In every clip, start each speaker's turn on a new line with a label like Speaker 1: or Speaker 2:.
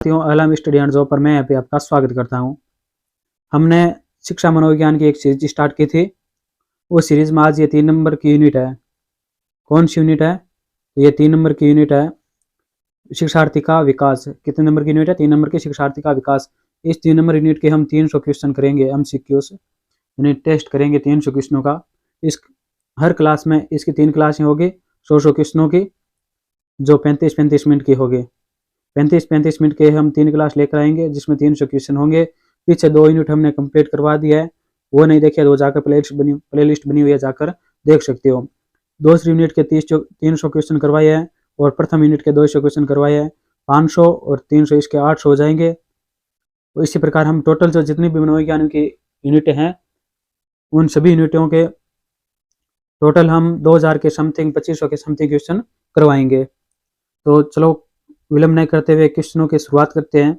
Speaker 1: अलम study and job पर मैं यहाँ पे आपका स्वागत करता हूँ। हमने शिक्षा मनोविज्ञान की एक सीरीज स्टार्ट की थी। वो सीरीज में आज ये 3 नंबर की यूनिट है। कौन सी यूनिट है? ये 3 नंबर की यूनिट है, शिक्षार्थी का विकास। कितने नंबर की यूनिट है? 3 नंबर की, शिक्षार्थी का विकास। इस 3 नंबर यूनिट के हम 300 क्वेश्चन करेंगे, MCQs यानी टेस्ट करेंगे 300 क्वेश्चनों का। इस हर क्लास में इसकी 3 क्लासें होगी 100 क्वेश्चनों की, जो 35-35 मिनट की होगी। 35-35 मिनट के हम 3 क्लास लेकर आएंगे जिसमें 300 क्वेश्चन होंगे। पीछे 2 यूनिट हमने कंप्लीट करवा दिया है, वो नहीं देखे तो जाकर प्लेलिस्ट बनी हुई है, जाकर देख सकते हो। दूसरी यूनिट के 300 क्वेश्चन करवाए हैं और प्रथम यूनिट के 200 क्वेश्चन करवाए हैं। 500 और 300 इसके 800 हो जाएंगे। तो इसी प्रकार हम टोटल जो जितनी भी मनोविज्ञान की यूनिटें हैं उन सभी यूनिटों के टोटल हम 2000 के समथिंग 2500 के समथिंग क्वेश्चन करवाएंगे। तो चलो विलंब नहीं करते हुए क्वेश्चनों की शुरुआत करते हैं।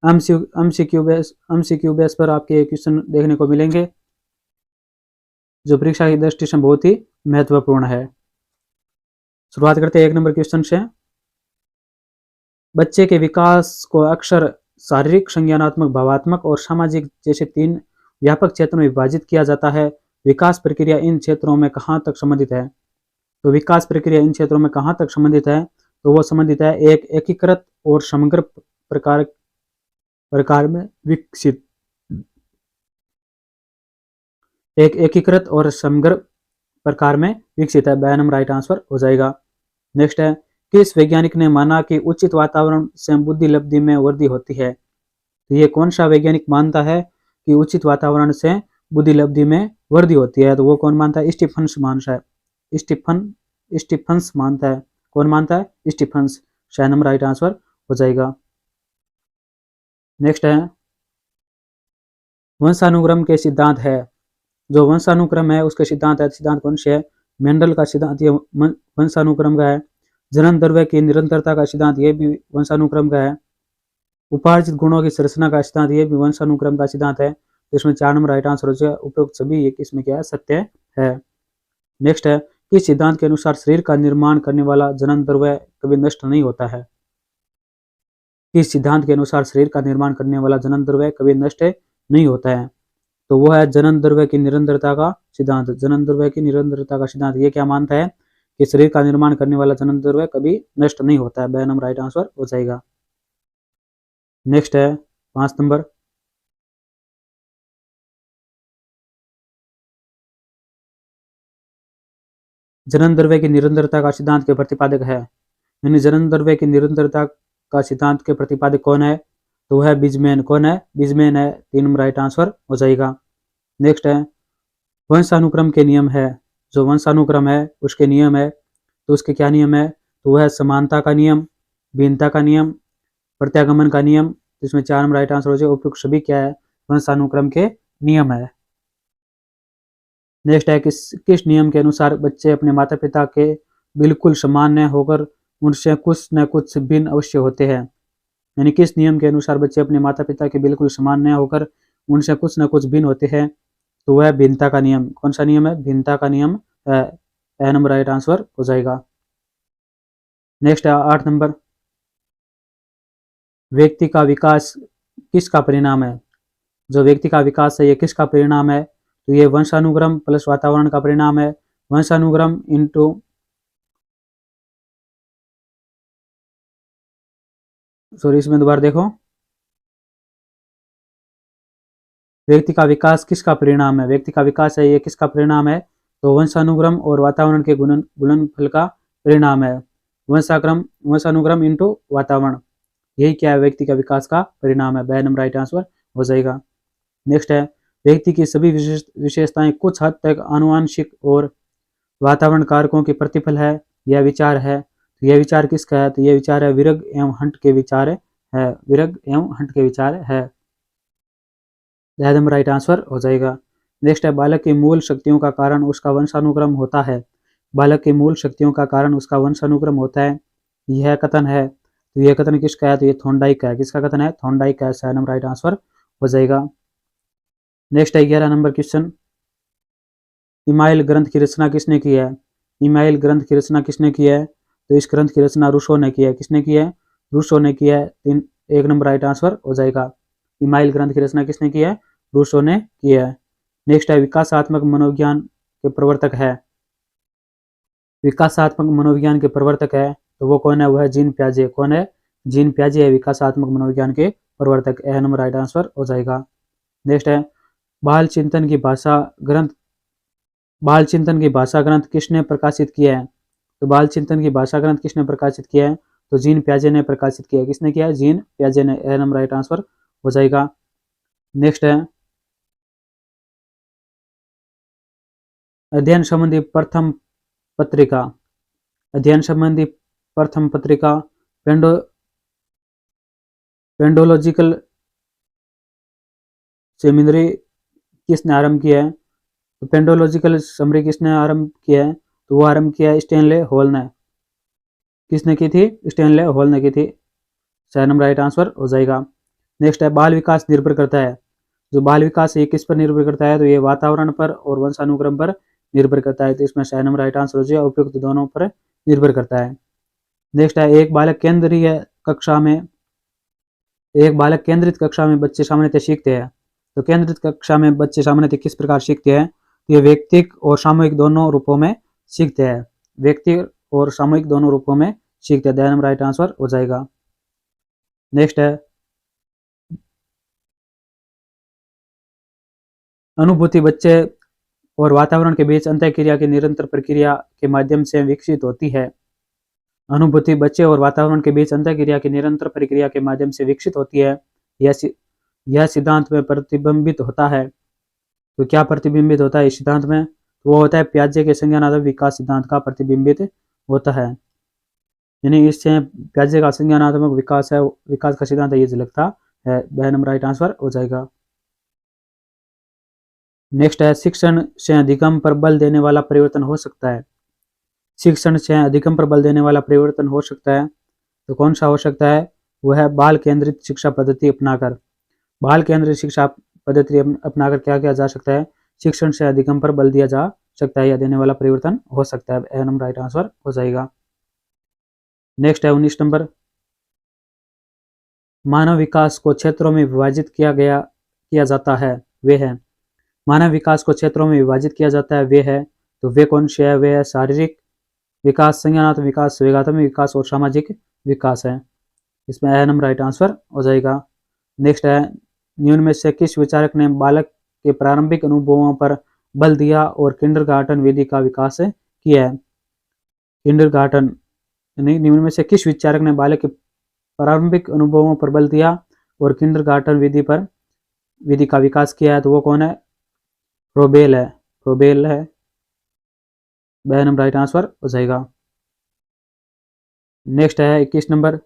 Speaker 1: MCQ बेस पर आपके क्वेश्चन देखने को मिलेंगे जो परीक्षा की दृष्टि से बहुत ही महत्वपूर्ण है। शुरुआत करते हैं 1 नंबर क्वेश्चन से। बच्चे के विकास को अक्सर शारीरिक, संज्ञानात्मक, भावात्मक और सामाजिक जैसे 3 व्यापक क्षेत्रों में विभाजित किया जाता है। विकास प्रक्रिया इन क्षेत्रों में कहाँ तक संबंधित है? तो विकास प्रक्रिया इन क्षेत्रों में कहाँ तक संबंधित है? तो वो संबंधित है एक एकीकृत और समग्र प्रकार में विकसित। एक एकीकृत और समग्र प्रकार में विकसित है। ब नंबर राइट आंसर हो जाएगा। नेक्स्ट है, किस वैज्ञानिक ने माना कि उचित वातावरण से बुद्धि लब्धि में वृद्धि होती है? तो ये कौन सा वैज्ञानिक मानता है कि उचित वातावरण से बुद्धि लब्धि में वृद्धि होती है? तो वो कौन मानता है? स्टीफन्स मानता है। स्टीफन्स मानता है। कौन मानता है? स्टीफन्स। 6 नंबर राइट आंसर हो जाएगा। नेक्स्ट है, वंशानुक्रम के सिद्धांत है। जो वंशानुक्रम है उसके सिद्धांत है, सिद्धांत कौन से है? मेंडल का सिद्धांत ये वंशानुक्रम का है। जन्म द्रव्य की निरंतरता का सिद्धांत ये भी वंशानुक्रम का है। उपार्जित गुणों की संरचना का सिद्धांत ये भी वंशानुक्रम का सिद्धांत है। तो इसमें 4 नंबर राइट आंसर हो जाएगा। उपरोक्त सभी एक इसमें क्या है? सत्य है। नेक्स्ट है, किस सिद्धांत के अनुसार शरीर का निर्माण करने वाला जन्म द्रव्य कभी नष्ट नहीं होता है? किस सिद्धांत के अनुसार शरीर का निर्माण करने वाला जन्म द्रव्य कभी नष्ट नहीं होता है? तो वो है जन्म द्रव्य की निरंतरता का सिद्धांत। जन्म द्रव्य की निरंतरता का सिद्धांत ये क्या मानता है कि शरीर का निर्माण करने वाला जन्म द्रव्य कभी नष्ट नहीं होता है। ब नंबर राइट आंसर हो जाएगा। नेक्स्ट है 5 नंबर, जन्म द्रव्य की निरंतरता का सिद्धांत के प्रतिपादक है, यानी जन्म द्रव्य की निरंतरता का सिद्धांत के प्रतिपादक कौन है? तो वह है बिजमैन। कौन है? बिजमैन है। 3 नंबर राइट आंसर हो जाएगा। नेक्स्ट है, वंशानुक्रम के नियम है। जो वंशानुक्रम है उसके नियम है, तो उसके क्या नियम है? तो वह है समानता का नियम, भिन्नता का नियम, प्रत्यागमन का नियम। इसमें 4 नंबर राइट आंसर हो जाएगा। उपयुक्त सभी क्या है? वंशानुक्रम के नियम है। नेक्स्ट है, किस नियम के अनुसार बच्चे अपने माता पिता के बिल्कुल समान न होकर उनसे कुछ न कुछ भिन्न अवश्य होते हैं? यानी किस नियम के अनुसार बच्चे अपने माता पिता के बिल्कुल समान न होकर उनसे कुछ न कुछ भिन्न होते हैं? तो वह भिन्नता का नियम। कौन सा नियम है? भिन्नता का नियम है। ए नंबर राइट आंसर हो जाएगा। नेक्स्ट है 8 नंबर, व्यक्ति का विकास किसका परिणाम है? जो व्यक्ति का विकास है ये किसका परिणाम है? तो ये वंशानुक्रम प्लस वातावरण का परिणाम है। वंशानुक्रम इंटू इसमें दोबारा देखो, व्यक्ति का विकास किसका परिणाम है? व्यक्ति का विकास है ये किसका परिणाम है? तो वंशानुक्रम और वातावरण के गुणनफल का परिणाम है। वंशानुक्रम इंटू वातावरण, यही क्या है? व्यक्ति का विकास का परिणाम है। ब नंबर राइट आंसर हो जाएगा। नेक्स्ट है, व्यक्ति की सभी विशेषताएं कुछ हद तक आनुवंशिक और वातावरण कारकों के प्रतिफल है। यह विचार है, तो यह विचार किसका है? तो यह विचार है विरग एवं हंट के विचार है। विरग एवं हंट के विचार है। नंबर राइट आंसर हो जाएगा। नेक्स्ट है, बालक की मूल शक्तियों का कारण उसका वंशानुक्रम होता है। बालक की मूल शक्तियों का कारण उसका वंशानुक्रम होता है, यह कथन है। तो यह कथन किसका है? तो ये थॉर्नडाइक का है। किसका कथन है? थॉर्नडाइक का है। 6 नंबर राइट आंसर हो जाएगा। नेक्स्ट है 11 नंबर क्वेश्चन, इमाइल ग्रंथ की रचना किसने की है? इमाइल ग्रंथ की रचना किसने की है? तो इस ग्रंथ की रचना रूसो ने की है। किसने की है? रूसो ने की है। 1 नंबर राइट आंसर हो जाएगा। इमाइल ग्रंथ की रचना किसने की है? रूसो ने की है। नेक्स्ट है विकासात्मक मनोविज्ञान के प्रवर्तक है। विकासात्मक मनोविज्ञान के प्रवर्तक है तो वो कौन है? वो है जीन प्याजे। कौन है? जीन प्याजे है विकासात्मक मनोविज्ञान के प्रवर्तक। ए नंबर राइट आंसर हो जाएगा। नेक्स्ट है बाल चिंतन की भाषा ग्रंथ, बाल चिंतन की भाषा ग्रंथ किसने प्रकाशित किया है? तो बाल चिंतन की भाषा ग्रंथ किसने प्रकाशित किया है? तो जीन प्याजे ने प्रकाशित किया है। किसने किया है? जीन प्याजे ने। ए नंबर राइट आंसर हो जाएगा। नेक्स्ट है अध्ययन संबंधी प्रथम पत्रिका, अध्ययन संबंधी प्रथम पत्रिका पेंडोलॉजिकल सेमिनरी किसने आरंभ किया है? तो पेंडोलॉजिकल समरी किसने आरंभ किया है? तो वो आरंभ किया है स्टैनले हॉल ने। किसने की थी? स्टैनले हॉल ने की थी। 6 नंबर राइट आंसर हो जाएगा। नेक्स्ट है बाल विकास निर्भर करता है। जो बाल विकास है ये किस पर निर्भर करता है? तो ये वातावरण पर और वंशानुक्रम पर निर्भर करता है। तो इसमें 6 नंबर राइट आंसर हो जाएगा। उपयुक्त दोनों पर निर्भर करता है। नेक्स्ट है एक बालक केंद्रीय कक्षा में, एक बालक केंद्रित कक्षा में बच्चे सामान्यतः सीखते हैं। तो केंद्रित कक्षा में बच्चे सामान्यतः किस प्रकार सीखते हैं? तो ये व्यक्तिक और सामूहिक दोनों रूपों में सीखते हैं। व्यक्ति और सामूहिक दोनों रूपों में सीखते हैं। 2 नंबर राइट आंसर हो जाएगा। नेक्स्ट है अनुभूति बच्चे और वातावरण के बीच अंतःक्रिया की निरंतर प्रक्रिया के माध्यम से विकसित होती है। अनुभूति बच्चे और वातावरण के बीच अंतःक्रिया की निरंतर प्रक्रिया के माध्यम से विकसित होती है। यह सिद्धांत में प्रतिबिंबित होता है। तो क्या प्रतिबिंबित होता है इस सिद्धांत में? तो वो होता है प्याजे के संज्ञानात्मक विकास सिद्धांत का प्रतिबिंबित होता है। यानी इससे प्याजे का संज्ञानात्मक विकास है, विकास का सिद्धांत ये झलकता है। 2 नंबर राइट आंसर हो जाएगा। नेक्स्ट है शिक्षण से अधिगम पर बल देने वाला परिवर्तन हो सकता है। शिक्षण से अधिगम पर बल देने वाला परिवर्तन हो सकता है तो कौन सा हो सकता है? वह है बाल केंद्रित शिक्षा पद्धति अपनाकर। बाल केंद्रित शिक्षा पद्धति अपनाकर क्या किया जा सकता है? शिक्षण से अधिगम पर बल दिया जा सकता है या देने वाला परिवर्तन हो सकता है। ए नंबर राइट आंसर हो जाएगा। नेक्स्ट है 19 नंबर मानव विकास को क्षेत्रों में विभाजित किया जाता है वे है। मानव विकास को क्षेत्रों में विभाजित किया जाता है वे है। तो वे कौन से है? वे है शारीरिक विकास, संज्ञानात्मक विकास, संवेगात्मक विकास और सामाजिक विकास है। इसमें ए नंबर राइट आंसर हो जाएगा। नेक्स्ट है निम्न में से किस विचारक ने बालक के प्रारंभिक अनुभवों पर बल दिया और किंडरगार्टन विधि का विकास किया है? किंडरगार्टन यानी निम्न में से किस विचारक ने बालक के प्रारंभिक अनुभवों पर बल दिया और किंडरगार्टन विधि का विकास किया है? तो वो कौन है? फ्रोबेल है। फ्रोबेल है। 2 नंबर राइट आंसर हो जाएगा। नेक्स्ट है 21 नंबर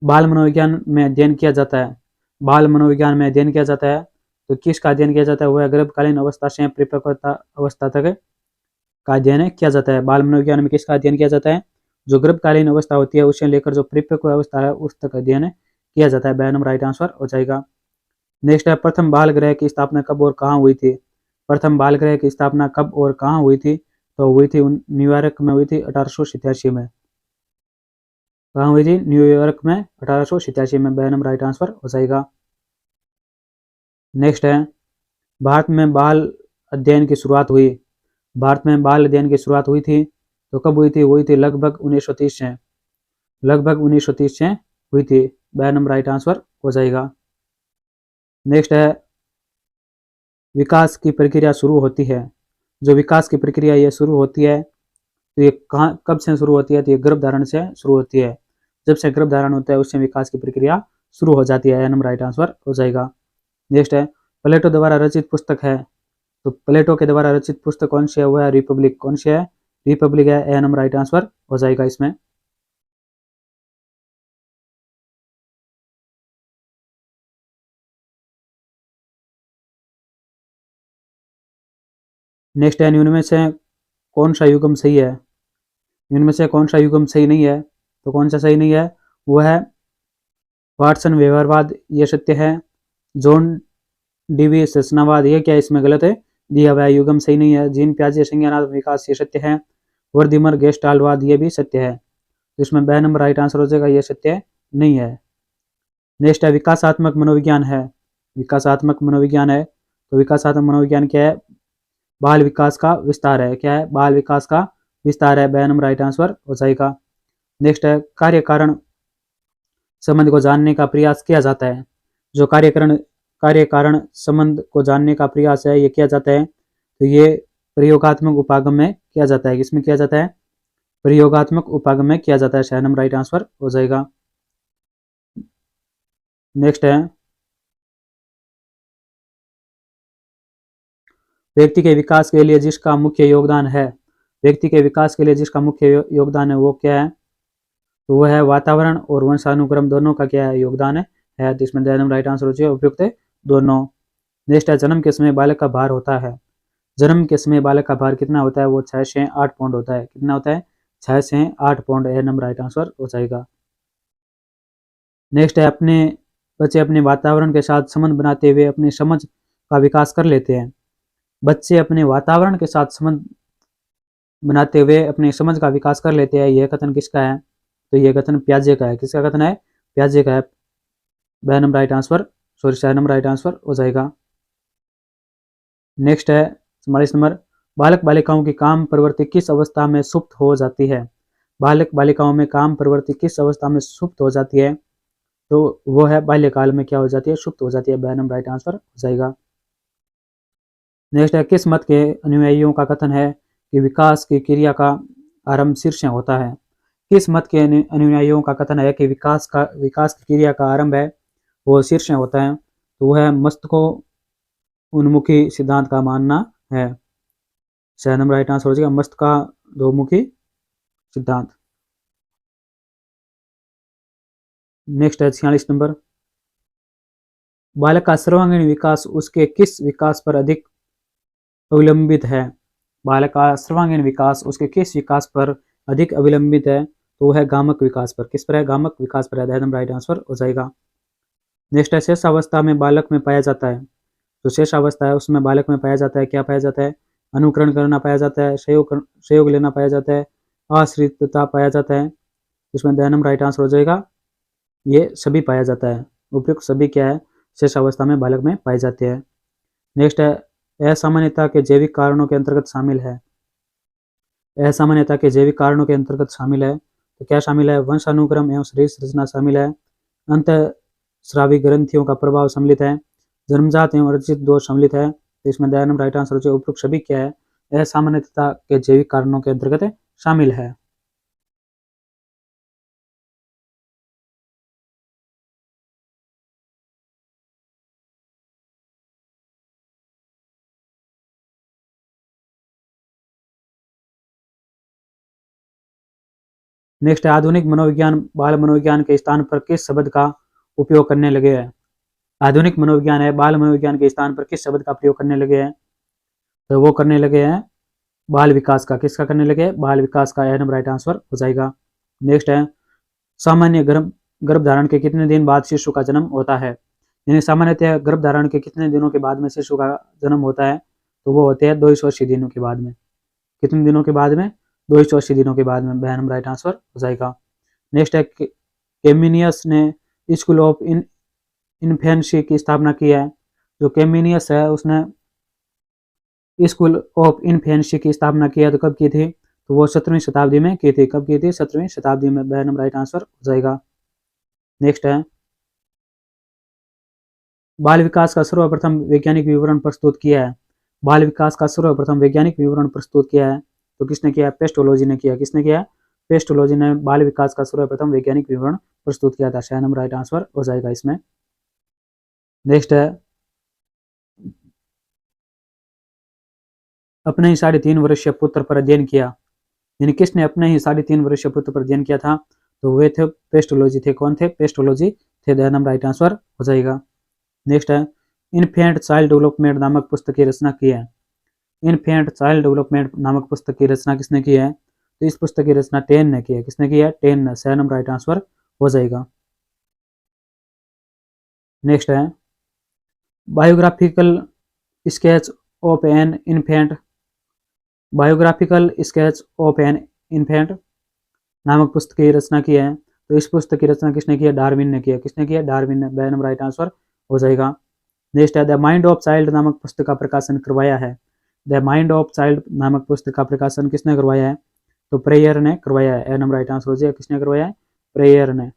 Speaker 1: बाल मनोविज्ञान में अध्ययन किया जाता है। बाल मनोविज्ञान में अध्ययन किया जाता है तो किसका अध्ययन किया जाता है? वह गर्भकालीन अवस्था से परिपक्वता अवस्था तक का अध्ययन किया जाता है। बाल मनोविज्ञान में किसका अध्ययन किया जाता है? जो गर्भकालीन अवस्था होती है उससे लेकर जो परिपक्व अवस्था है उस तक अध्ययन किया जाता है। 2 नंबर राइट आंसर हो जाएगा। नेक्स्ट है प्रथम बाल गृह की स्थापना कब और कहाँ हुई थी? प्रथम बाल गृह की स्थापना कब और कहाँ हुई थी? तो हुई थी न्यूयॉर्क में हुई थी 1887 में। कहाँ हुई थी? न्यूयॉर्क में 1887 में। 2 नंबर राइट आंसर हो जाएगा। नेक्स्ट है भारत में बाल अध्ययन की शुरुआत हुई। भारत में बाल अध्ययन की शुरुआत हुई थी तो कब हुई थी? हुई थी लगभग 1930 से, लगभग 1930 से हुई थी। 2 नंबर राइट आंसर हो जाएगा। नेक्स्ट है विकास की प्रक्रिया शुरू होती है। जो विकास की प्रक्रिया ये शुरू होती है तो ये कहाँ कब से शुरू होती है? तो ये गर्भधारण से शुरू होती है। जब से गर्भधारण होता है उससे विकास की प्रक्रिया शुरू हो जाती है। नंबर राइट आंसर हो जाएगा। नेक्स्ट है प्लेटो द्वारा रचित पुस्तक है। तो प्लेटो के द्वारा रचित पुस्तक कौन सी है? वो है रिपब्लिक। कौन सी है? रिपब्लिक है। ए नंबर राइट आंसर हो जाएगा इसमें। नेक्स्ट है निम्न में से कौन सा युग्म सही है? इनमें से कौन सा युग्म सही नहीं है? तो कौन सा सही नहीं है? वो है वाटसन व्यवहारवाद, ये सत्य है। जॉन डीवी संरचनावाद, ये क्या इसमें गलत है दिया हुआ है, युग्म सही नहीं है। जीन प्याजे संज्ञानात्मक विकास, ये सत्य है। वर्दिमर गेस्टाल्टवाद, ये भी सत्य है। तो इसमें 2 नंबर राइट आंसर हो जाएगा, ये सत्य नहीं है। नेक्स्ट है विकासात्मक मनोविज्ञान है। विकासात्मक मनोविज्ञान है तो विकासात्मक मनोविज्ञान क्या है? बाल विकास का विस्तार है। क्या है? बाल विकास का विस्तार है। ब नंबर राइट आंसर हो जाएगा। नेक्स्ट है कार्य कारण संबंध को जानने का प्रयास किया जाता है। जो कार्य कारण संबंध को जानने का प्रयास है ये किया जाता है तो ये प्रयोगात्मक उपागम में किया जाता है। किसमें किया जाता है? प्रयोगात्मक उपागम में किया जाता है। श नंबर राइट आंसर हो जाएगा। नेक्स्ट है व्यक्ति के विकास के लिए जिसका मुख्य योगदान है। व्यक्ति के विकास के लिए जिसका मुख्य योगदान है वो क्या है? तो वो है वातावरण और वंशानुक्रम दोनों का क्या है? योगदान है। तो इसमें नंबर राइट आंसर हो जाए उपयुक्त दोनों। नेक्स्ट है जन्म के समय बालक का भार होता है। जन्म के समय बालक का भार कितना होता है? वो 6 से 8 पाउंड होता है। कितना होता है? 6 से 8 पाउंड। ए नंबर राइट आंसर हो जाएगा। नेक्स्ट है बच्चे अपने वातावरण के साथ संबंध बनाते हुए अपनी समझ का विकास कर लेते हैं। बच्चे अपने वातावरण के साथ संबंध बनाते हुए अपनी समझ का विकास कर लेते हैं। यह कथन किसका है? तो यह कथन प्याजे का है। किसका कथन है? प्याजे का है। ब नंबर राइट आंसर श नंबर राइट आंसर हो जाएगा। नेक्स्ट है 44 नंबर बालक बालिकाओं की काम प्रवृत्ति किस अवस्था में सुप्त हो जाती है। बालक बालिकाओं में काम प्रवृत्ति किस अवस्था में सुप्त हो जाती है? तो वो है बाल्यकाल में क्या हो जाती है? सुप्त हो जाती है। ब नंबर राइट आंसर हो जाएगा। नेक्स्ट है किस मत के अनुयायियों का कथन है कि विकास की क्रिया का आरंभ शीर्ष से होता है। किस मत के अनुयायियों का कथन है कि विकास की क्रिया का आरंभ है वो शीर्ष से होता है? तो वह है मस्तिष्को उन्मुखी सिद्धांत का मानना है। सही नंबर राइट आंसर हो जाएगा मस्तिष्कोन्मुखी सिद्धांत। नेक्स्ट है 46 नंबर बालक का सर्वांगीण विकास उसके किस विकास पर अधिक अवलंबित है। बालक का सर्वांगीण विकास उसके किस विकास पर अधिक अवलंबित है? तो वह है गामक विकास पर। किस पर है? गामक विकास पर है। नंबर राइट आंसर हो जाएगा। नेक्स्ट है शेषावस्था में बालक में पाया जाता है। जो शेषावस्था है उसमें बालक में पाया जाता है क्या पाया जाता है? अनुकरण करना पाया जाता है, सहयोग लेना पाया जाता है, आश्रितता पाया जाता है। इसमें द नंबर राइट आंसर हो जाएगा ये सभी पाया जाता है। उपयुक्त सभी क्या है? शेषावस्था में बालक में पाए जाते हैं। नेक्स्ट है असामान्यता के जैविक कारणों के अंतर्गत शामिल है। असामान्यता के जैविक कारणों के अंतर्गत शामिल है तो क्या शामिल है? वंशानुक्रम एवं शरीर संरचना शामिल है, अंतःस्रावी ग्रंथियों का प्रभाव सम्मिलित है, जन्मजात एवं अर्जित दोष सम्मिलित है। तो इसमें द नंबर राइट आंसर हो जाए उपयुक्त सभी क्या है? असामान्यता के जैविक कारणों के अंतर्गत शामिल है। नेक्स्ट है आधुनिक मनोविज्ञान बाल मनोविज्ञान के स्थान पर किस शब्द का उपयोग करने लगे हैं। आधुनिक मनोविज्ञान है बाल मनोविज्ञान के स्थान पर किस शब्द का प्रयोग करने लगे हैं? तो वो करने लगे हैं बाल विकास का। किसका करने लगे? बाल विकास का। नंबर राइट आंसर हो जाएगा। नेक्स्ट है सामान्य गर्भधारण के कितने दिन बाद शिशु का जन्म होता है। यानी सामान्यतः गर्भधारण के कितने दिनों के बाद में शिशु का जन्म होता है? तो वो होते हैं 280 दिनों के बाद में। कितने दिनों के बाद में? 280 दिनों के बाद में। नंबर राइट आंसर हो जाएगा। नेक्स्ट है केमिनियस ने स्कूल ऑफ इन्फेंसी की स्थापना की है। जो केमिनियस है उसने स्कूल ऑफ इन्फेंसी की स्थापना की है तो कब की थी? तो वो 17वीं शताब्दी में की थी। कब की थी? 17वीं शताब्दी में। नंबर राइट आंसर हो जाएगा। नेक्स्ट है बाल विकास का सर्वप्रथम वैज्ञानिक विवरण प्रस्तुत किया है। बाल विकास का सर्वप्रथम वैज्ञानिक विवरण प्रस्तुत किया है तो किसने किया? पेस्टोलॉजी ने किया। किसने किया? पेस्टोलॉजी ने बाल विकास का सर्वप्रथम वैज्ञानिक विवरण प्रस्तुत किया था। शायद नंबर राइट आंसर हो जाएगा इसमें। नेक्स्ट है अपने ही 3.5 वर्षीय पुत्र पर अध्ययन किया। यानी किसने अपने ही 3.5 वर्षीय पुत्र पर अध्ययन किया था? तो वे थे पेस्टोलॉजी थे। कौन थे? पेस्टोलॉजी थे। नंबर राइट आंसर हो जाएगा। नेक्स्ट है इन्फेंट चाइल्ड डेवलपमेंट नामक पुस्तक की रचना की है। इन्फेंट चाइल्ड डेवलपमेंट नामक पुस्तक की रचना किसने की है? तो इस पुस्तक की रचना टेन ने की है। किसने की है? टेन ने। सही नंबर राइट आंसर हो जाएगा। नेक्स्ट है biographical sketch of an infant. Biographical sketch of an infant नामक पुस्तक की रचना की है तो इस पुस्तक की रचना किसने की है? डार्विन ने की है। किसने की है? डार्विन ने। ब नंबर राइट आंसर हो जाएगा। नेक्स्ट है द माइंड ऑफ चाइल्ड नामक पुस्तक का प्रकाशन करवाया है। द माइंड ऑफ चाइल्ड नामक पुस्तक का प्रकाशन किसने करवाया है? तो प्रेयर ने करवाया है। ए नंबर राइट आंसर हो जाएगा। किसने करवाया है? प्रेयर ने।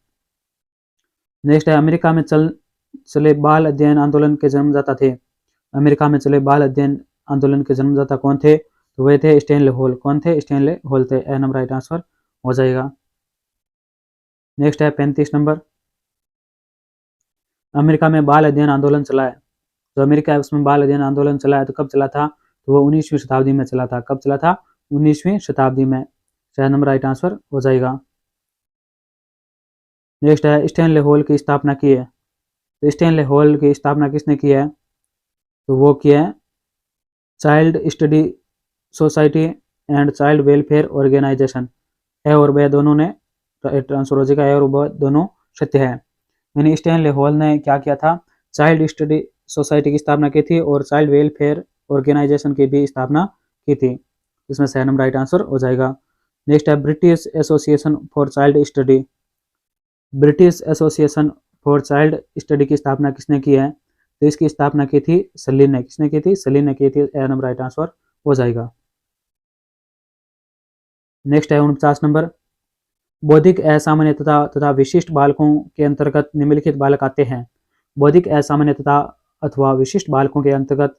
Speaker 1: नेक्स्ट है अमेरिका में चले बाल अध्ययन आंदोलन के जन्मदाता थे। अमेरिका में चले बाल अध्ययन आंदोलन के जन्मदाता कौन थे? तो वे थे स्टैनले हॉल। कौन थे? स्टैनले हॉल थे। ए नंबर राइट आंसर हो जाएगा। नेक्स्ट है 35 नंबर। अमेरिका में बाल अध्ययन आंदोलन चला है। तो अमेरिका है उसमें बाल अध्ययन आंदोलन चला है, तो कब चला था? तो वो 19वीं शताब्दी में चला था। कब चला था? 19वीं शताब्दी में। चार नंबर राइट आंसर हो जाएगा। नेक्स्ट है स्टैनले हॉल की स्थापना की है। तो स्टैनले हॉल की स्थापना किसने की है? तो वो की है child study society and child welfare organisation. है और वह दोनों ने ट्रांसफर हो जाएगा। है और वह दोनों सत्य है। यानी स्टैनले हॉल ने क्या किया था? चाइल्ड स्टडी सोसाइटी की स्थापना की थी और चाइल्ड वेलफेयर ऑर्गेनाइजेशन की भी स्थापना की थी। इसमें सही नंबर राइट आंसर हो जाएगा। नेक्स्ट है British association for child study. British association for child study की स्थापना किसने की है? तो इसकी स्थापना की थी सलीन ने। किसने की थी? सलीन ने की थी। ए नंबर राइट आंसर हो जाएगा। नेक्स्ट है 49 नंबर। बौद्धिक असामान्य तथा विशिष्ट बालकों के अंतर्गत निम्नलिखित बालक आते हैं। बौद्धिक असामान्य तथा अथवा विशिष्ट बालकों के अंतर्गत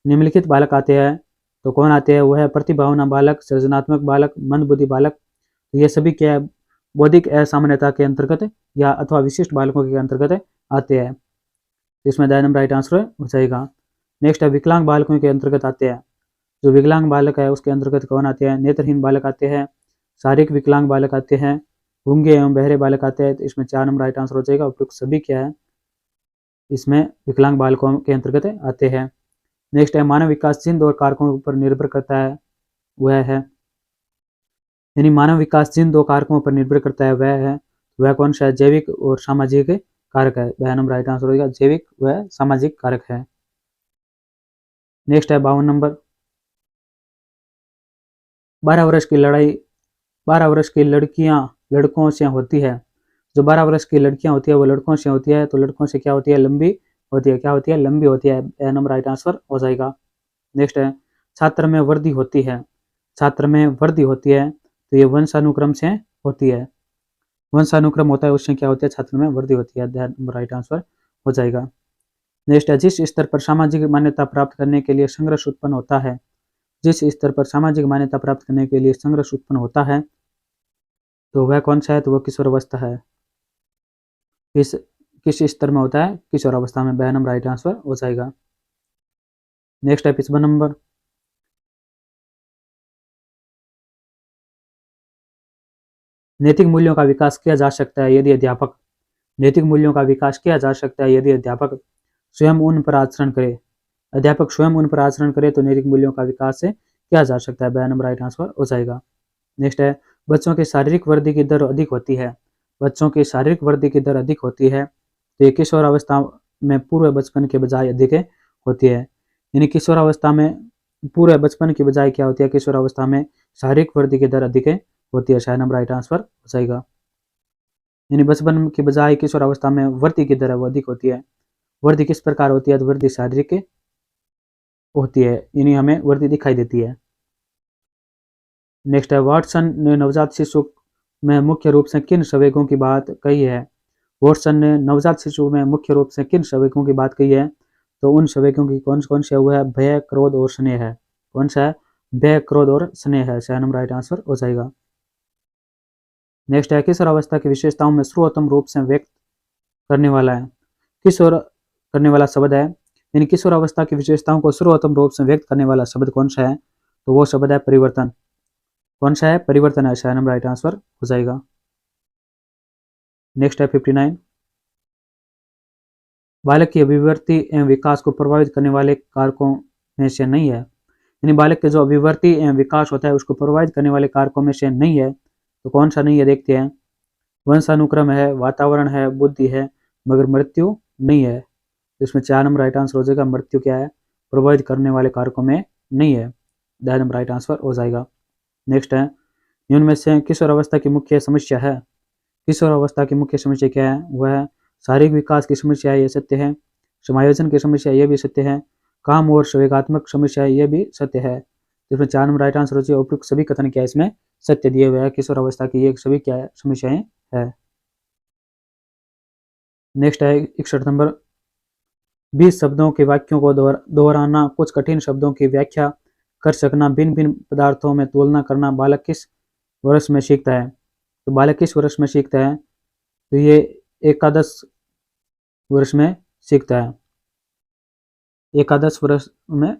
Speaker 1: निम्नलिखित बालक आते हैं। तो कौन आते हैं? वह है प्रतिभावान बालक, सृजनात्मक बालक, मंदबुद्धि बालक। तो ये सभी क्या है? बौद्धिक असामान्यता के अंतर्गत या अथवा विशिष्ट बालकों के अंतर्गत आते हैं। इसमें द नंबर राइट आंसर हो जाएगा। नेक्स्ट है विकलांग बालकों के अंतर्गत आते हैं। जो विकलांग बालक है उसके अंतर्गत कौन आते हैं? नेत्रहीन बालक आते हैं, शारीरिक विकलांग बालक आते हैं, गूंगे एवं बहरे बालक आते हैं। तो इसमें 4 नंबर राइट आंसर हो जाएगा। उपयुक्त सभी क्या है? इसमें विकलांग बालकों के अंतर्गत आते हैं। नेक्स्ट है मानव विकास जिन दो कारकों पर निर्भर करता है वह है, यानी मानव विकास जिन दो कारकों पर निर्भर करता है वह कौन सा है? जैविक और सामाजिक कारक है। वह नंबर राइट आंसर होगा। जैविक व सामाजिक कारक है। नेक्स्ट है 52 नंबर। 12 वर्ष की लड़ाई 12 वर्ष की लड़कियां लड़कों से होती है। जो 12 वर्ष की लड़कियां होती है वो लड़कों से होती है। तो लड़कों से क्या होती है? लंबी होती है। क्या होती है? लंबी होती है। ए नंबर राइट आंसर हो जाएगा। नेक्स्ट है छात्र में वृद्धि होती है। छात्र में वृद्धि होती है तो ये वंशानुक्रम से होती है। वंशानुक्रम होता है उससे क्या होती है? छात्र में वृद्धि होती है। नंबर राइट आंसर हो जाएगा। नेक्स्ट है जिस स्तर पर सामाजिक मान्यता प्राप्त करने के लिए संघर्ष उत्पन्न होता है। जिस स्तर पर सामाजिक मान्यता प्राप्त करने के लिए संघर्ष उत्पन्न होता है तो वह कौन सा है? तो वह किशोरावस्था है। किस स्तर में होता है? किशोरावस्था में। वह नंबर राइट आंसर हो जाएगा। नेक्स्ट है 55 नंबर। नैतिक मूल्यों का विकास किया जा सकता है यदि अध्यापक नैतिक मूल्यों का विकास किया जा सकता है यदि अध्यापक स्वयं उन पर आचरण करे। अध्यापक स्वयं उन पर आचरण करे तो नैतिक मूल्यों का विकास किया जा सकता है। वह नंबर राइट आंसर हो जाएगा। नेक्स्ट है बच्चों की शारीरिक वृद्धि की दर अधिक होती है। बच्चों की शारीरिक वृद्धि की दर अधिक होती है तो ये किशोरावस्था में पूर्व बचपन के बजाय अधिक होती है। यानी किशोरावस्था में पूरे बचपन की बजाय क्या होती है? किशोरावस्था में शारीरिक वृद्धि की दर अधिक होती है। शायद नंबर राइट आंसर हो जाएगा। यानी बचपन की बजाय किशोरावस्था में वृद्धि की दर वो अधिक होती है। वृद्धि किस प्रकार होती है? तो वृद्धि शारीरिक होती है, यानी हमें वृद्धि दिखाई देती है। नेक्स्ट है वाटसन ने नवजात शिशु में मुख्य रूप से किन संवेगों की बात कही है? वाटसन ने नवजात शिशु में मुख्य रूप से किन संवेगों की बात कही है? तो उन संवेगों की कौन कौन से हुआ है? भय, क्रोध और स्नेह है। कौन सा है? भय, क्रोध और स्नेह है। शायद नंबर राइट आंसर हो जाएगा। नेक्स्ट है किशोरावस्था की विशेषताओं में सर्वोत्तम रूप से व्यक्त करने वाला है। किशोर करने वाला शब्द है, यानी किशोरावस्था की विशेषताओं को सर्वोत्तम रूप से व्यक्त करने वाला शब्द कौन सा है? तो वो शब्द है परिवर्तन। कौन सा है? परिवर्तन है। शायद नंबर राइट आंसर हो जाएगा। नेक्स्ट है 59। बालक की अभिवृद्धि एवं विकास को प्रभावित करने वाले कारकों में से नहीं है। यानी बालक के जो अभिवृद्धि एवं विकास होता है उसको प्रभावित करने वाले कारकों में से नहीं है। तो कौन सा नहीं है? देखते हैं। वंशानुक्रम है, वातावरण है, बुद्धि है, मगर मृत्यु नहीं है। इसमें 4 नंबर राइट आंसर हो जाएगा। मृत्यु क्या है? प्रभावित करने वाले कारकों में नहीं है। 10 नंबर राइट आंसर हो जाएगा। नेक्स्ट है निम्न में से किशोरावस्था की मुख्य समस्या है। किशोरावस्था की मुख्य समस्या क्या है? वह है शारीरिक विकास की समस्या है, ये सत्य है। समायोजन की समस्या, ये भी सत्य है। काम और संवेगात्मक समस्या है, ये भी सत्य है। इसमें 4 नंबर राइट आंसर हो जाए। उपयुक्त सभी कथन क्या है इसमें सत्य दिए हुए हैं। किशोरावस्था की ये सभी क्या है समस्याएं है। नेक्स्ट है 61 नंबर। 20 शब्दों के वाक्यों को दोहराना, कुछ कठिन शब्दों की व्याख्या कर सकना, भिन्न भिन्न पदार्थों में तुलना करना बालक किस वर्ष में सीखता है? तो बालक किस वर्ष में सीखता है? तो ये एकादश वर्ष में सीखता है। एकादश वर्ष में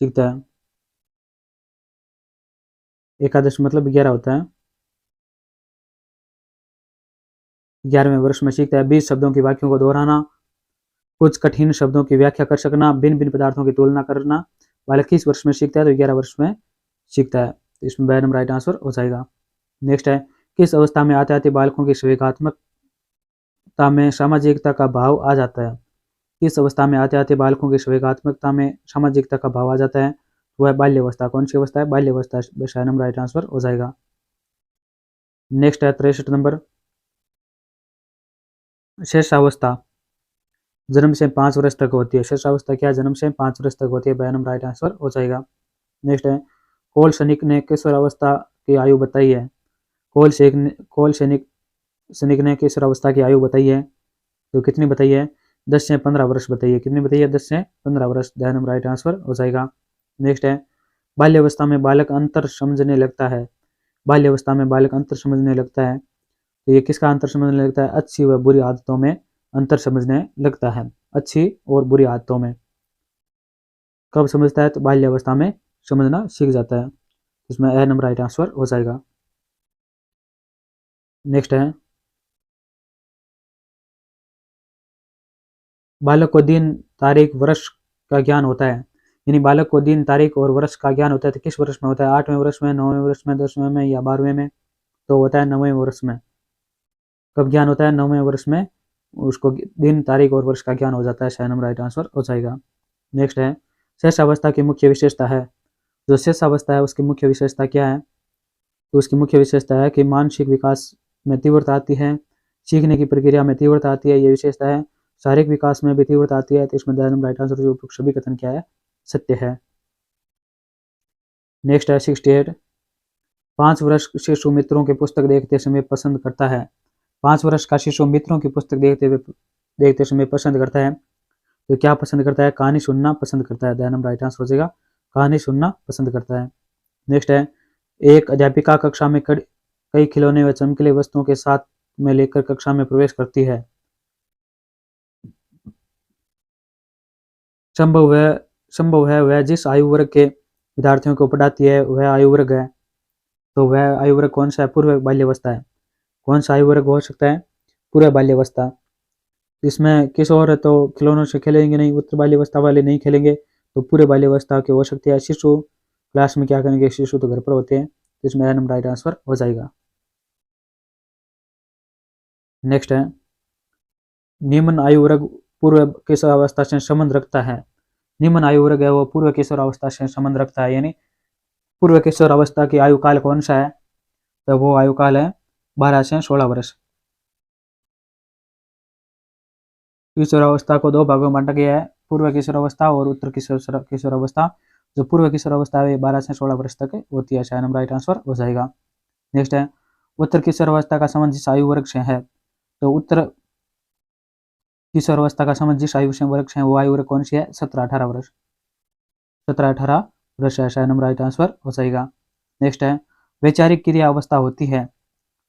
Speaker 1: सीखता है। एकादश मतलब 11 होता है। 11वें वर्ष में सीखता है। 20 शब्दों की वाक्यों को दोहराना, कुछ कठिन शब्दों की व्याख्या कर सकना, भिन्न भिन्न पदार्थों की तुलना करना बालक किस वर्ष में सीखता है? तो 11 वर्ष में सीखता है। तो इसमें बी नंबर राइट आंसर हो जाएगा। नेक्स्ट है किस अवस्था में आते आते बालकों की संवेगात्मकता में सामाजिकता का भाव आ जाता है? किस अवस्था में आते आते बालकों की संवेगात्मकता में सामाजिकता का भाव आ जाता है? वह है बाल्यावस्था। कौन सी अवस्था है? बाल्यावस्था। सी नंबर राइट आंसर हो जाएगा। नेक्स्ट है 63 नंबर। शेषावस्था जन्म से 5 वर्ष तक होती है। शेषावस्था क्या है? जन्म से 5 वर्ष तक होती है। बी नंबर राइट आंसर हो जाएगा। नेक्स्ट है कोल सैनिक ने किशोरावस्था की आयु बताई है। कोल सैनिक ने किशोरावस्था की आयु बताई है। तो कितनी बताई है? 10 से 15 वर्ष बताइए। कितनी बताइए? 10 से 15 वर्ष। डी नंबर राइट आंसर हो जाएगा। नेक्स्ट है बाल्यावस्था में बालक अंतर समझने लगता है। बाल्यावस्था में बालक अंतर समझने लगता है। तो ये किसका अंतर समझने लगता है? अच्छी व बुरी आदतों में अंतर समझने लगता है। अच्छी और बुरी आदतों में कब समझता है? तो बाल्यावस्था में समझना सीख जाता है। इसमें ए नंबर राइट आंसर हो जाएगा। नेक्स्ट है बालक को दिन तारीख वर्ष का ज्ञान होता है। यानी बालक को दिन तारीख और वर्ष का ज्ञान होता है। तो किस वर्ष में होता है? 8वें वर्ष में, 9वें वर्ष में, 10वें में या 12वें में? तो होता है 9वें वर्ष में। कब ज्ञान होता है? 9वें वर्ष में उसको दिन तारीख और वर्ष का ज्ञान हो जाता है। सही नंबर राइट आंसर हो जाएगा। नेक्स्ट है शेषावस्था की मुख्य विशेषता है। जो शेषावस्था है उसकी मुख्य विशेषता क्या है? तो उसकी मुख्य विशेषता है कि मानसिक विकास में तीव्रता आती है, सीखने की प्रक्रिया में तीव्रता आती है, ये विशेषता है। शारीरिक विकास में भी तीव्रता आती है। तो इसमें राइट आंसर जो सभी कथन क्या है सत्य है। नेक्स्ट है 68। 5 वर्ष शिशु मित्रों की पुस्तक देखते समय पसंद करता है। 5 वर्ष का शिशु मित्रों की पुस्तक देखते समय पसंद करता है। तो क्या पसंद करता है? कहानी सुनना पसंद करता है। नंबर राइट आंसर हो जाएगा। कहानी सुनना पसंद करता है। नेक्स्ट है एक अध्यापिका कक्षा में कई खिलौने व चमकीले वस्तुओं के साथ में लेकर कक्षा में प्रवेश करती है। संभव है वह जिस आयु वर्ग के विद्यार्थियों को पढ़ाती है वह आयु वर्ग है। तो वह आयु वर्ग कौन सा है? पूर्व बाल्यावस्था है। कौन सा आयु वर्ग हो सकता है? पूर्व बाल्यावस्था। इसमें किशोर है तो खिलौनों से खेलेंगे नहीं, उत्तर बाल्यावस्था वाले नहीं खेलेंगे, तो पूरे बाल्यावस्था के हो सकती है। शिशु क्लास में क्या करेंगे? शिशु तो घर पर होते हैं। तो इसमें नंबर राइट आंसर हो जाएगा। नेक्स्ट है निम्न आयु वर्ग पूर्व किशोरावस्था से संबंध रखता है। निम्न आयु वर्ग है वो पूर्व किशोरावस्था से संबंध रखता है। यानी पूर्व किशोरावस्था की आयु काल कौन सा है? तो वो आयु काल है 12 से 16 वर्ष। किशोरावस्था को 2 भागों में बांटा गया है, पूर्व किशोरावस्था और उत्तर किशोरावस्था। जो पूर्व किशोरावस्था है 12 से 16 वर्ष तक होती है। शायद नंबर राइट आंसर हो जाएगा। नेक्स्ट है उत्तर किशोरावस्था का संबंध जिस आयु वर्ग से है। तो उत्तर किशोरावस्था का संबंध जिस आयु से वर्ग से है वो आयु वर्ग कौन सी है? 17-18 वर्ष। 17-18 वर्ष है। शायद नंबर राइट आंसर हो जाएगा। नेक्स्ट है वैचारिक क्रिया अवस्था होती है।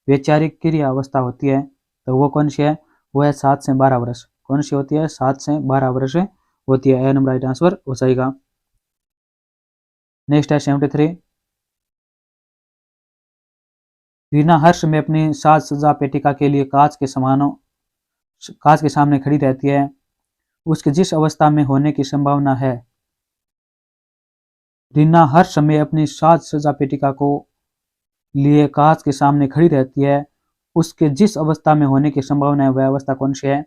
Speaker 1: वैचारिक क्रिया अवस्था होती है तो वो कौन सी है? वो है 7 से 12 वर्ष। कौन सी होती है? 7 से 12 वर्ष होती है। ए नंबर राइट आंसर हो जाएगा। नेक्स्ट है 73। रीना हर समय अपनी साज सज्जा पेटिका के लिए कांच के सामने खड़ी रहती है। उसके जिस अवस्था में होने की संभावना है। रीना हर समय अपनी साज सज्जा पेटिका को लिए कांच के सामने खड़ी रहती है। उसके जिस अवस्था में होने की संभावना है वह अवस्था कौन सी है?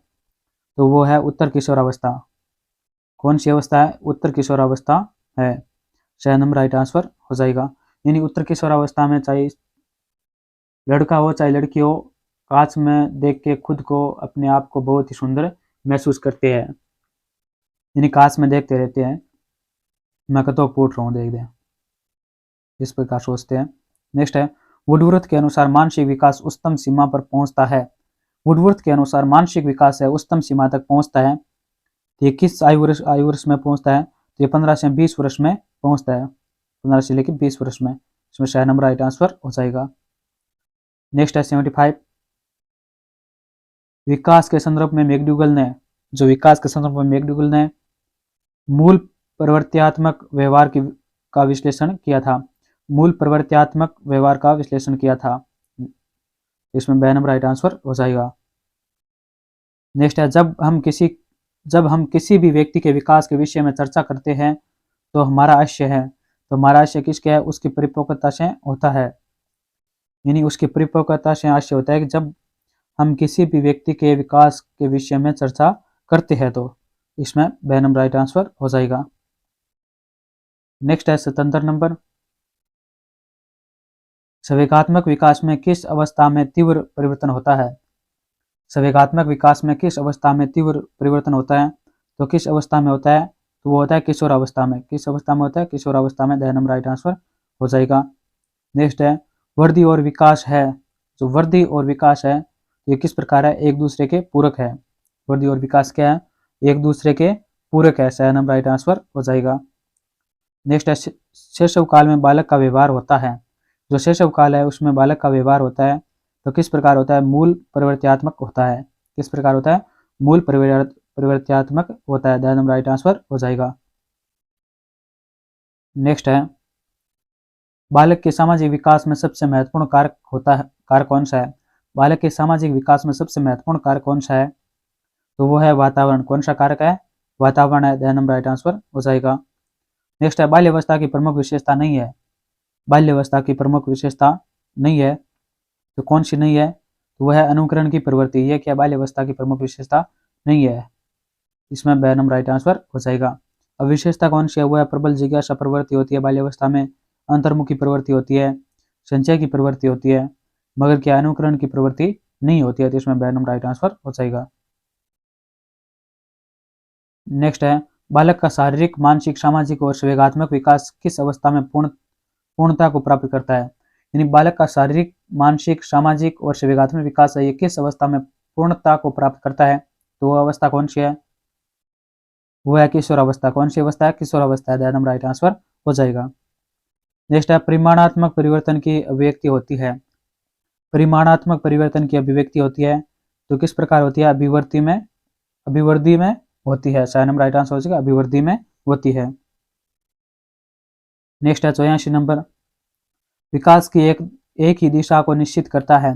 Speaker 1: तो वो है उत्तर किशोरावस्था। कौन सी अवस्था है? उत्तर किशोरावस्था है। शायद नंबर राइट आंसर हो जाएगा। यानी उत्तर किशोरावस्था में चाहे लड़का हो चाहे लड़की हो, कांच में देख के खुद को, अपने आप को बहुत ही सुंदर महसूस करते हैं, यानी कांच में देखते रहते हैं, मैं कतो पूछ रहा हूँ देख दे, इस प्रकार सोचते हैं। नेक्स्ट है, वुडवर्थ के अनुसार मानसिक विकास उच्चतम सीमा पर पहुंचता है। वुडवर्थ के अनुसार मानसिक विकास है उच्चतम सीमा तक पहुंचता है। तो ये किस आयु वर्ष में पहुंचता है? तो ये 15 से 20 वर्ष में पहुंचता है, 15 से लेकर 20 वर्ष में। इसमें शायद नंबर राइट आंसर हो जाएगा। नेक्स्ट है 75, विकास के संदर्भ में मैकडूगल ने, जो विकास के संदर्भ में मैकडूगल ने मूल प्रवृत्त्यात्मक व्यवहार का विश्लेषण किया था। मूल प्रवृत्त्यात्मक व्यवहार का विश्लेषण किया था, इसमें बी नंबर राइट आंसर हो जाएगा। नेक्स्ट है, जब हम किसी भी व्यक्ति के विकास के विषय में चर्चा करते हैं तो हमारा आशय है, तो हमारा आशय किसके है? उसकी परिपक्वता से होता है, यानी उसकी परिपक्वता से आशय होता है कि जब हम किसी भी व्यक्ति के विकास के विषय में चर्चा करते हैं, तो इसमें बी नंबर राइट आंसर हो जाएगा। नेक्स्ट है 77 नंबर, संवेगात्मक विकास में किस अवस्था में तीव्र परिवर्तन होता है? संवेगात्मक विकास में किस अवस्था में तीव्र परिवर्तन होता है? तो किस अवस्था में होता है? तो वो होता है किशोर अवस्था में। किस अवस्था में होता है? किशोर अवस्था में, द नंबर राइट आंसर हो जाएगा। नेक्स्ट है, वृद्धि और विकास है, जो वृद्धि और विकास है ये किस प्रकार है? एक दूसरे के पूरक है। वृद्धि और विकास क्या है? एक दूसरे के पूरक है, द नंबर राइट आंसर हो जाएगा। नेक्स्ट है, शैशव काल में बालक का व्यवहार होता है। जो शैशव काल है उसमें बालक का व्यवहार होता है, तो किस प्रकार होता है? मूल प्रवृत्त्यात्मक होता है। किस प्रकार होता है? मूल प्रवृत्त्यात्मक होता है, द नंबर राइट आंसर हो जाएगा। नेक्स्ट है, बालक के सामाजिक विकास में सबसे महत्वपूर्ण कारक होता है, कारक कौन सा है? बालक के सामाजिक विकास में सबसे महत्वपूर्ण कारक कौन सा है? तो वो है वातावरण। कौन सा कारक है? वातावरण है, द नंबर राइट आंसर हो जाएगा। नेक्स्ट है, बाल्यावस्था की प्रमुख विशेषता नहीं है। बाल्यावस्था की प्रमुख विशेषता नहीं है, तो कौन सी नहीं है? तो वह है अनुकरण की प्रवृत्ति। यह क्या बाल्यावस्था की प्रमुख विशेषता नहीं है, इसमें बी नंबर राइट आंसर हो जाएगा। अब विशेषता कौन सी है? वह प्रबल जिज्ञासा प्रवृत्ति होती है बाल्यावस्था में, अंतर्मुखी प्रवृत्ति होती है, संचय की प्रवृत्ति होती है, मगर क्या अनुकरण की प्रवृत्ति नहीं होती है, तो इसमें बी नंबर राइट आंसर हो जाएगा। नेक्स्ट है, बालक का शारीरिक, मानसिक, सामाजिक और संवेगात्मक विकास किस अवस्था में पूर्णता को प्राप्त करता है? यानी बालक का शारीरिक, मानसिक, सामाजिक और संवेगात्मक विकास है, ये किस अवस्था में पूर्णता को प्राप्त करता है? तो वह अवस्था कौन सी है? वो है किशोर अवस्था। कौन सी अवस्था है? किशोर अवस्था है, द नंबर राइट आंसर हो जाएगा। नेक्स्ट है, परिमाणात्मक परिवर्तन की अभिव्यक्ति होती है। परिमाणात्मक परिवर्तन की अभिव्यक्ति होती है, तो किस प्रकार होती है? अभिवृद्धि में होती है, सा नंबर राइट आंसर हो जाएगा, अभिवृद्धि में होती है। नेक्स्ट है 84 नंबर, विकास की एक ही दिशा को निश्चित करता है।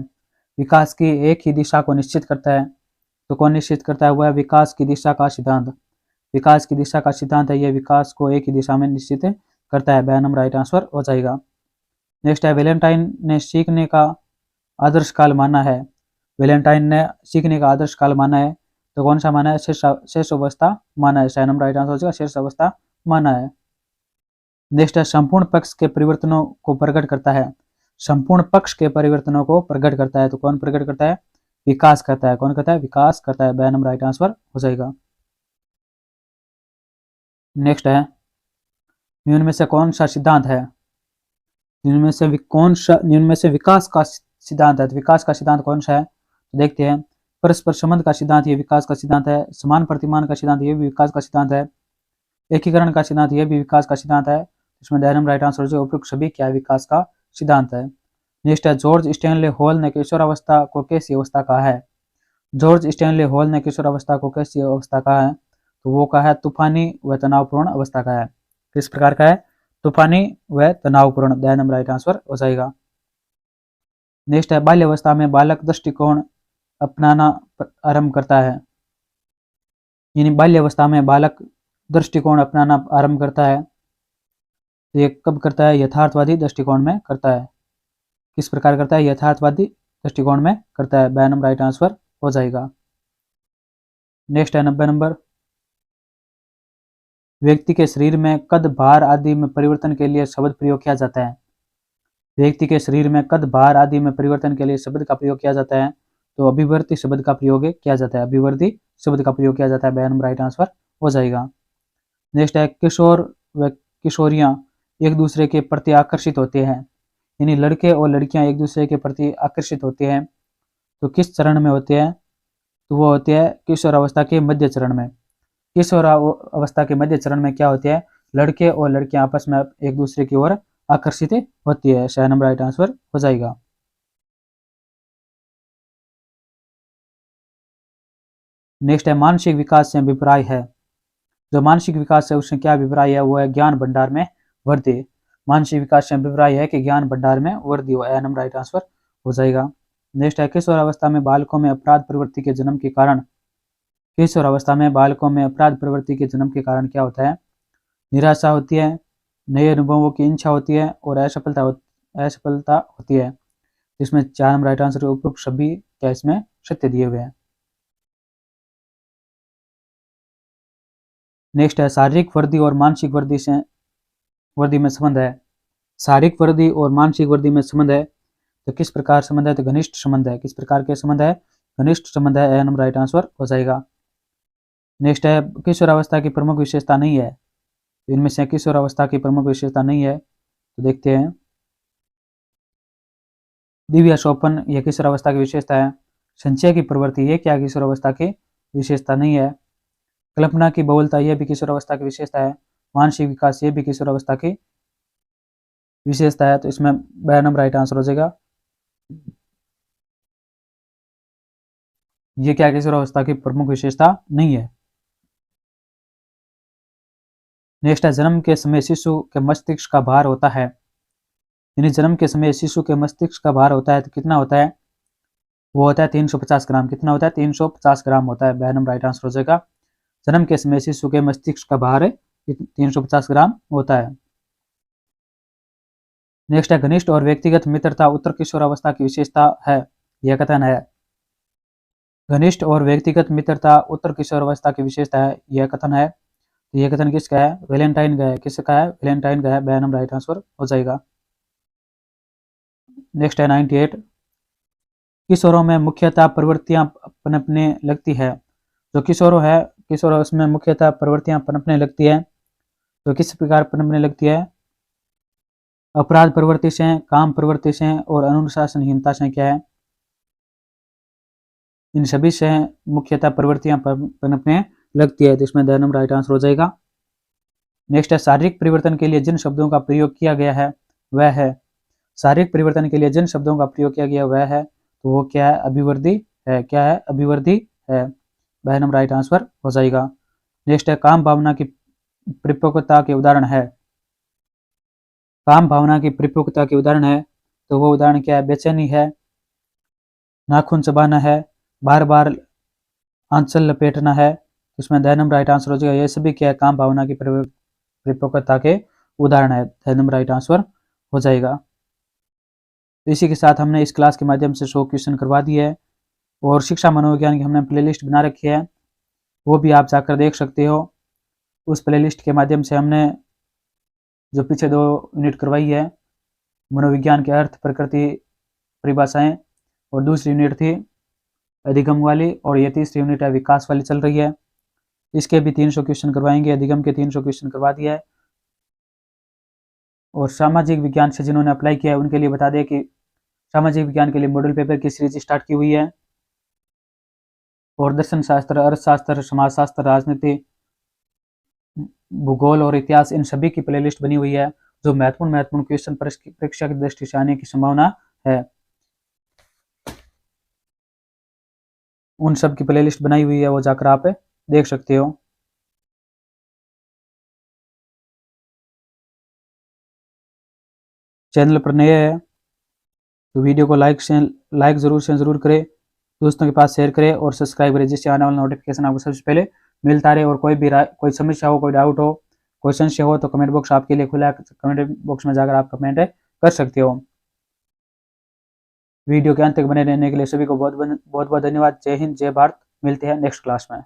Speaker 1: विकास की एक ही दिशा को निश्चित करता है, तो कौन निश्चित करता है? वह विकास की दिशा का सिद्धांत। विकास की दिशा का सिद्धांत है, यह विकास को एक ही दिशा में निश्चित करता है, बी नंबर राइट आंसर हो जाएगा। नेक्स्ट है, वैलेंटाइन ने सीखने का आदर्श काल माना है। वैलेंटाइन ने सीखने का आदर्श काल माना है, तो कौन सा माना है? शेष अवस्था माना है, सी नंबर राइट आंसर हो जाएगा, शेष अवस्था माना है। नेक्स्ट है, संपूर्ण पक्ष के परिवर्तनों को प्रकट करता है। संपूर्ण पक्ष के परिवर्तनों को प्रकट करता है, तो कौन प्रकट करता है? विकास करता है। कौन करता है? विकास करता है, बी नंबर राइट आंसर हो जाएगा। नेक्स्ट है, निम्न में से कौन सा सिद्धांत है? निम्न में से विकास का सिद्धांत है, तो विकास का सिद्धांत कौन सा है? तो देखते हैं, परस्पर संबंध का सिद्धांत ये विकास का सिद्धांत है। समान प्रतिमान का सिद्धांत ये भी विकास का सिद्धांत है। एकीकरण का सिद्धांत ये भी विकास का सिद्धांत है। इसमें द नंबर राइट आंसर जो उपयुक्त सभी क्या विकास का सिद्धांत है। नेक्स्ट है, जॉर्ज स्टैनले हॉल ने किशोरावस्था को कैसी अवस्था कहा है? जॉर्ज स्टैनले हॉल ने किशोरावस्था को कैसी अवस्था कहा है? तो वो कहा है तूफानी व तनावपूर्ण अवस्था का है। किस प्रकार का है? तूफानी व तनावपूर्ण, द नंबर राइट आंसर हो जाएगा। नेक्स्ट है, बाल्यावस्था में बालक दृष्टिकोण अपनाना आरंभ करता है। यानी बाल्यावस्था में बालक दृष्टिकोण अपनाना आरंभ करता है, तो ये कब करता है? यथार्थवादी दृष्टिकोण में करता है। किस प्रकार करता है? यथार्थवादी दृष्टिकोण में करता है, बी नंबर राइट आंसर हो जाएगा। नेक्स्ट है 90 नंबर, व्यक्ति के शरीर में कद, भार आदि में परिवर्तन के लिए शब्द प्रयोग किया जाता है। व्यक्ति के शरीर में कद, भार आदि में परिवर्तन के लिए शब्द का प्रयोग किया जाता है, तो अभिवर्ती शब्द का प्रयोग किया जाता है, अभिवर्ती शब्द का प्रयोग किया जाता है। नंबर राइट आंसर हो जाएगा। नेक्स्ट है किशोर व किशोरियां एक दूसरे के प्रति आकर्षित होते हैं, यानी लड़के और लड़कियां एक दूसरे के प्रति आकर्षित होते हैं तो किस चरण में होते हैं, तो वो होते हैं किशोर अवस्था के मध्य चरण में। किशोर अवस्था के मध्य चरण में क्या होते हैं, लड़के और लड़कियां आपस में एक दूसरे की ओर आकर्षित होती है। शायद नंबर राइट आंसर हो जाएगा। नेक्स्ट है मानसिक विकास से अभिप्राय है, जो मानसिक विकास है उससे क्या अभिप्राय है, वो है ज्ञान भंडार में वृद्धि। मानसिक विकास से अभिप्राय है कि ज्ञान भंडार में वृद्धि हो, नंबर राइट आंसर हो जाएगा। नेक्स्ट है किशोर अवस्था में बालकों में अपराध प्रवृत्ति के जन्म के कारण, किशोर अवस्था में बालकों में अपराध प्रवृत्ति के जन्म के कारण क्या होता है, निराशा होती है, नए अनुभवों की इच्छा होती है और असफलता होती है। इसमें 4 नंबर राइट आंसर उपयुक्त सभी क्या इसमें सत्य दिए हुए हैं। नेक्स्ट है शारीरिक वृद्धि और मानसिक वृद्धि में संबंध है। शारीरिक वृद्धि और मानसिक वृद्धि में संबंध है, तो किस प्रकार संबंध है, तो घनिष्ठ संबंध है। किस प्रकार के संबंध है, घनिष्ठ संबंध है, नंबर राइट आंसर हो जाएगा। नेक्स्ट है किशोर अवस्था की प्रमुख विशेषता नहीं है, इनमें से किशोर अवस्था की प्रमुख विशेषता नहीं है, तो देखते हैं। दिव्य शोपन यह किशोर अवस्था की विशेषता है। संचय की प्रवृत्ति ये क्या किशोर अवस्था की विशेषता नहीं है। कल्पना की बहुलता यह भी किशोर अवस्था की विशेषता है। मानसिक विकास ये भी किशोर अवस्था की विशेषता है, तो इसमें बयान नंबर राइट आंसर हो जाएगा। ये क्या किशोर अवस्था की प्रमुख विशेषता नहीं है। नेक्स्ट है जन्म के समय शिशु के मस्तिष्क का भार होता है, यानी जन्म के समय शिशु के मस्तिष्क का भार होता है तो कितना होता है, वो होता है 350 ग्राम। कितना होता है, 350 ग्राम होता है। बयान नंबर राइट आंसर हो जाएगा। जन्म के समय शिशु के मस्तिष्क का भार 350 ग्राम होता है। नेक्स्ट है घनिष्ठ और व्यक्तिगत मित्रता उत्तर किशोर अवस्था की विशेषता है, यह कथन है। घनिष्ठ और व्यक्तिगत मित्रता उत्तर किशोर अवस्था की विशेषता है, यह कथन है। तो यह कथन किसका है, वैलेंटाइन का है। किसका है, वैलेंटाइन का है। बयान नंबर राइट आंसर हो जाएगा। नेक्स्ट है 98। किशोरों में मुख्यतः प्रवृत्तियां पनपने लगती है, जो किशोर उसमें मुख्यतः प्रवृत्तियां पनपने लगती है, तो किस प्रकार पनपने लगती है, अपराध प्रवृत्ति से, काम प्रवृत्ति से और अनुशासनहीनता से क्या है, इन सभी से मुख्यतः प्रवृत्तियां पनपने लगती है, तो इसमें द नंबर राइट आंसर हो जाएगा। नेक्स्ट है शारीरिक परिवर्तन के लिए जिन शब्दों का प्रयोग किया गया है वह है, शारीरिक परिवर्तन के लिए जिन शब्दों का प्रयोग किया गया वह है, तो वो क्या है, अभिवृद्धि है। क्या है, अभिवृद्धि है। वह नंबर राइट आंसर हो जाएगा। नेक्स्ट है काम भावना की परिपक्वता के उदाहरण है, काम भावना की परिपक्वता के उदाहरण है, तो वो उदाहरण क्या है, बेचैनी है, नाखून चबाना है, बार बार आंचल लपेटना है। इसमें द नंबर राइट आंसर हो जाएगा। ये सभी क्या है, काम भावना की परिपक्वता के उदाहरण है। द नंबर राइट आंसर हो जाएगा। तो इसी के साथ हमने इस क्लास के माध्यम से 100 क्वेश्चन करवा दिए हैं और शिक्षा मनोविज्ञान की हमने प्लेलिस्ट बना रखी है, वो भी आप जाकर देख सकते हो। उस प्लेलिस्ट के माध्यम से हमने जो पीछे 2 यूनिट करवाई है, मनोविज्ञान के अर्थ, प्रकृति, परिभाषाएं, और दूसरी यूनिट थी अधिगम वाली, और ये तीसरी यूनिट है विकास वाली चल रही है। इसके भी 300 क्वेश्चन करवाएंगे, अधिगम के 300 क्वेश्चन करवा दिया है। और सामाजिक विज्ञान से जिन्होंने अप्लाई किया है उनके लिए बता दें कि सामाजिक विज्ञान के लिए मॉडल पेपर की सीरीज स्टार्ट की हुई है, और दर्शन शास्त्र, अर्थशास्त्र, समाजशास्त्र, राजनीति, भूगोल और इतिहास, इन सभी की प्लेलिस्ट बनी हुई है। जो महत्वपूर्ण क्वेश्चन परीक्षा की दृष्टि से आने की संभावना है, उन सब की प्लेलिस्ट बनाई हुई है, वो जाकर आप देख सकते हो। चैनल पर नए हैं तो वीडियो को लाइक जरूर करें, दोस्तों के पास शेयर करें और सब्सक्राइब करें, जिससे आने वाला नोटिफिकेशन आपको सबसे पहले मिलता रहे। और कोई समस्या हो, कोई डाउट हो, कोई संशय हो, तो कमेंट बॉक्स आपके लिए खुला है, कमेंट बॉक्स में जाकर आप कमेंट कर सकते हो। वीडियो के अंत तक बने रहने के लिए सभी को बहुत बहुत धन्यवाद। जय हिंद, जय भारत। मिलते हैं नेक्स्ट क्लास में।